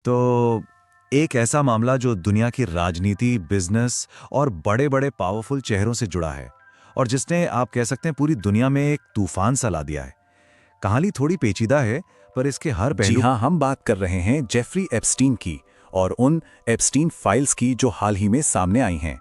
तो एक ऐसा मामला जो दुनिया की राजनीति, बिजनेस और बड़े-बड़े पावरफुल चेहरों से जुड़ा है और जिसने आप कह सकते हैं पूरी दुनिया में एक तूफान सा ला दिया है। कहानी थोड़ी पेचीदा है, पर इसके हर जी पहलू हाँ, हम बात कर रहे हैं जेफरी एप्स्टीन की और उन एप्स्टीन फाइल्स की जो हाल ही में सामने आई हैं।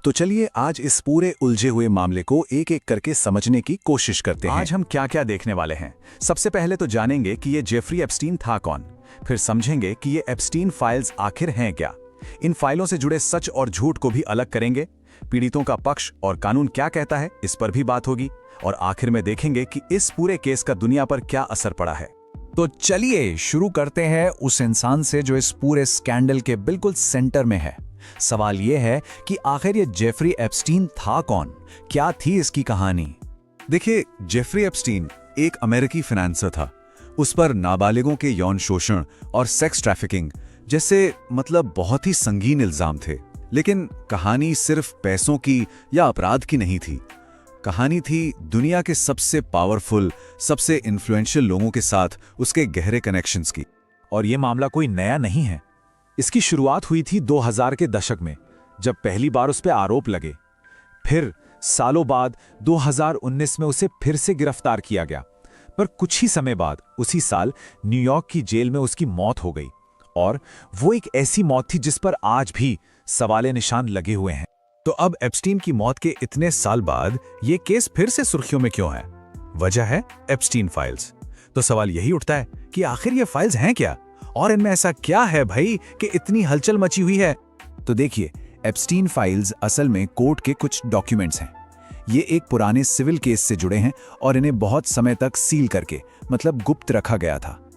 तो चलिए आज इस पूरे उलझे हुए मामले को एक एक करके समझने की कोशिश करते हैं। आज हम क्या क्या देखने वाले हैं। सबसे पहले तो जानेंगे कि ये जेफरी एप्स्टीन था कौन, फिर समझेंगे कि ये एप्स्टीन फाइल्स आखिर हैं क्या। इन फाइलों से जुड़े सच और झूठ को भी अलग करेंगे, पीड़ितों का पक्ष और कानून क्या कहता है इस पर भी बात होगी, और आखिर में देखेंगे कि इस पूरे केस का दुनिया पर क्या असर पड़ा है। तो चलिए शुरू करते हैं उस इंसान से जो इस पूरे स्कैंडल के बिल्कुल सेंटर में है। सवाल यह है कि आखिर ये जेफरी एप्स्टीन था कौन, क्या थी इसकी कहानी। देखिए, जेफरी एप्स्टीन एक अमेरिकी फाइनेंसर था। उस पर नाबालिगों के यौन शोषण और सेक्स ट्रैफिकिंग जैसे बहुत ही संगीन इल्जाम थे। लेकिन कहानी सिर्फ पैसों की या अपराध की नहीं थी। कहानी थी दुनिया के सबसे पावरफुल, सबसे इन्फ्लुएंशियल लोगों के साथ उसके गहरे कनेक्शंस की। और ये मामला कोई नया नहीं है। इसकी शुरुआत हुई थी 2000 के दशक में, जब पहली बार उस पर आरोप लगे। फिर सालों बाद 2019 में उसे फिर से गिरफ्तार किया गया, पर कुछ ही समय बाद उसी साल न्यूयॉर्क की जेल में उसकी मौत हो गई। और वो एक ऐसी मौत थी जिस पर आज भी सवाले निशान लगे हुए हैं। तो अब एप्स्टीन की मौत के इतने साल बाद ये केस फिर से सुर्खियों में क्यों है? वजह है एप्स्टीन फाइल्स। तो सवाल यही उठता है कि आखिर ये फाइल्स हैं क्या, और इनमें ऐसा क्या है भाई कि इतनी हलचल मची हुई है। तो देखिए, एप्स्टीन फाइल्स असल में कोर्ट के कुछ डॉक्यूमेंट्स हैं। ये एक पुराने सिविल केस से जुड़े हैं और इन्हें बहुत समय तक सील करके गुप्त रखा गया था।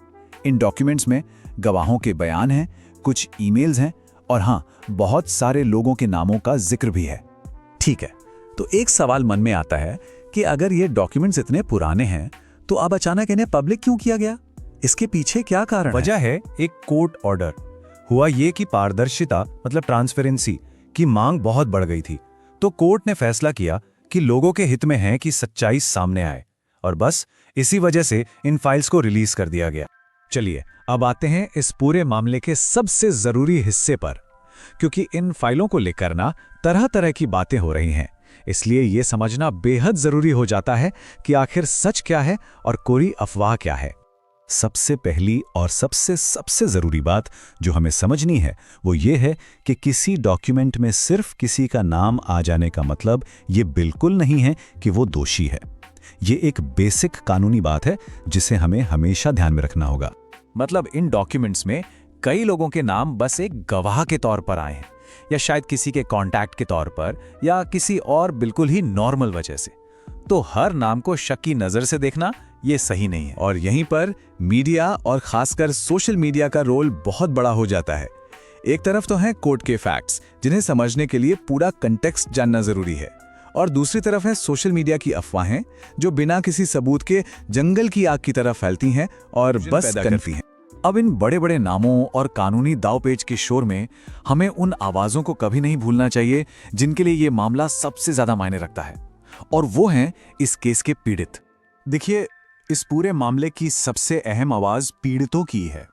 इन डॉक्यूमेंट्स में गवाहों के बयान हैं, कुछ ईमेल्स हैं और हाँ, बहुत सारे लोगों के नामों का जिक्र भी है। ठीक है, तो एक सवाल मन में आता है कि अगर ये डॉक्यूमेंट्स इतने पुराने हैं तो अब अचानक इन्हें पब्लिक क्यों किया गया? इसके पीछे क्या कारण है? वजह है एक कोर्ट ऑर्डर। हुआ ये कि पारदर्शिता ट्रांसपेरेंसी की मांग बहुत बढ़ गई थी, तो कोर्ट ने फैसला किया कि लोगों के हित में है कि सच्चाई सामने आए, और बस इसी वजह से इन फाइल्स को रिलीज कर दिया गया। चलिए अब आते हैं इस पूरे मामले के सबसे जरूरी हिस्से पर, क्योंकि इन फाइलों को लेकर ना तरह तरह की बातें हो रही हैं। इसलिए यह समझना बेहद जरूरी हो जाता है कि आखिर सच क्या है और कोरी अफवाह क्या है। सबसे पहली और सबसे जरूरी बात जो हमें समझनी है वो ये है कि किसी डॉक्यूमेंट में सिर्फ किसी का नाम आ जाने का मतलब ये बिल्कुल नहीं है कि वो दोषी है। ये एक बेसिक कानूनी बात है जिसे हमें हमेशा ध्यान में रखना होगा। इन डॉक्यूमेंट्स में कई लोगों के नाम बस एक गवाह के तौर पर आए हैं, या शायद किसी के कॉन्टैक्ट के तौर पर, या किसी और बिल्कुल ही नॉर्मल वजह से। तो हर नाम को शक की नजर से देखना ये सही नहीं है। और यहीं पर मीडिया और खासकर सोशल मीडिया का रोल बहुत बड़ा हो जाता है। एक तरफ तो हैं कोर्ट के फैक्ट्स जिन्हें समझने के लिए पूरा कंटेक्स्ट जानना जरूरी है, और दूसरी तरफ है सोशल मीडिया की अफवाहें जो बिना किसी सबूत के जंगल की आग की तरह फैलती हैं और बस करती हैं। अब इन बड़े बड़े नामों और कानूनी दावपेच के शोर में हमें उन आवाजों को कभी नहीं भूलना चाहिए जिनके लिए ये मामला सबसे ज्यादा मायने रखता है, और वो हैं इस केस के पीड़ित। देखिए, इस पूरे मामले की सबसे अहम आवाज पीड़ितों की है।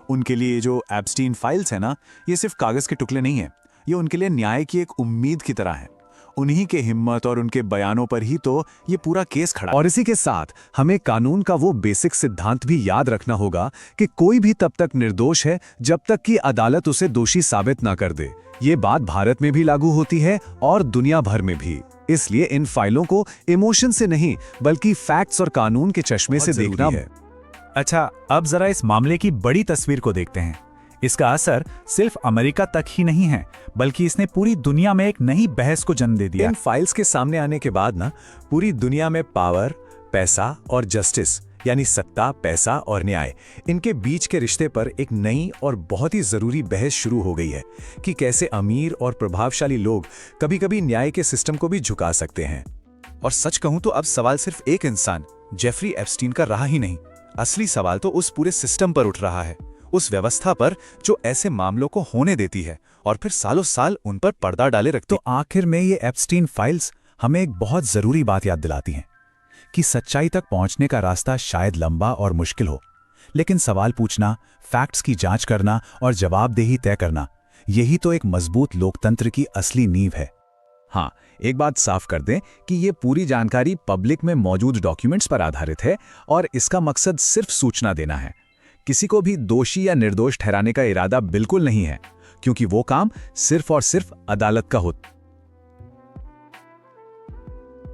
उनके लिए जो एप्स्टीन फाइल्स है ना, ये सिर्फ कागज के टुकड़े नहीं है, ये उनके लिए न्याय की एक उम्मीद की तरह है। उन्हीं के हिम्मत और उनके बयानों पर ही तो ये पूरा केस खड़ा है। और इसी के साथ हमें कानून का वो बेसिक सिद्धांत भी याद रखना होगा कि कोई भी तब तक निर्दोष है जब तक कि अदालत उसे दोषी साबित ना कर दे। ये बात भारत में भी लागू होती है और दुनिया भर में भी। इसलिए इन फाइलों को इमोशन से नहीं बल्कि फैक्ट्स और कानून के चश्मे से देखना है। अच्छा, अब जरा इस मामले की बड़ी तस्वीर को देखते हैं। इसका असर सिर्फ अमेरिका तक ही नहीं है, बल्कि इसने पूरी दुनिया में एक नई बहस को जन्म दे दिया। इन फाइल्स के सामने आने के बाद ना पूरी दुनिया में पावर, पैसा और जस्टिस, यानी सत्ता, पैसा और न्याय, इनके बीच के रिश्ते पर एक नई और बहुत ही जरूरी बहस शुरू हो गई है कि कैसे अमीर और प्रभावशाली लोग कभी-कभी न्याय के सिस्टम को भी झुका सकते हैं। और सच कहूं तो अब सवाल सिर्फ एक इंसान जेफरी एप्स्टीन का रहा ही नहीं, असली सवाल तो उस पूरे सिस्टम पर उठ रहा है, उस व्यवस्था पर जो ऐसे मामलों को होने देती है और फिर सालों साल उन पर पर्दा डाले रखती। तो आखिर में ये एप्स्टीन फाइल्स हमें एक बहुत जरूरी बात याद दिलाती हैं कि सच्चाई तक पहुंचने का रास्ता शायद लंबा और मुश्किल हो, लेकिन सवाल पूछना, फैक्ट्स की जांच करना और जवाबदेही तय करना, यही तो एक मजबूत लोकतंत्र की असली नींव है। हाँ, एक बात साफ कर दें कि ये पूरी जानकारी पब्लिक में मौजूद डॉक्यूमेंट्स पर आधारित है और इसका मकसद सिर्फ सूचना देना है। किसी को भी दोषी या निर्दोष ठहराने का इरादा बिल्कुल नहीं है, क्योंकि वो काम सिर्फ और सिर्फ अदालत का होता है।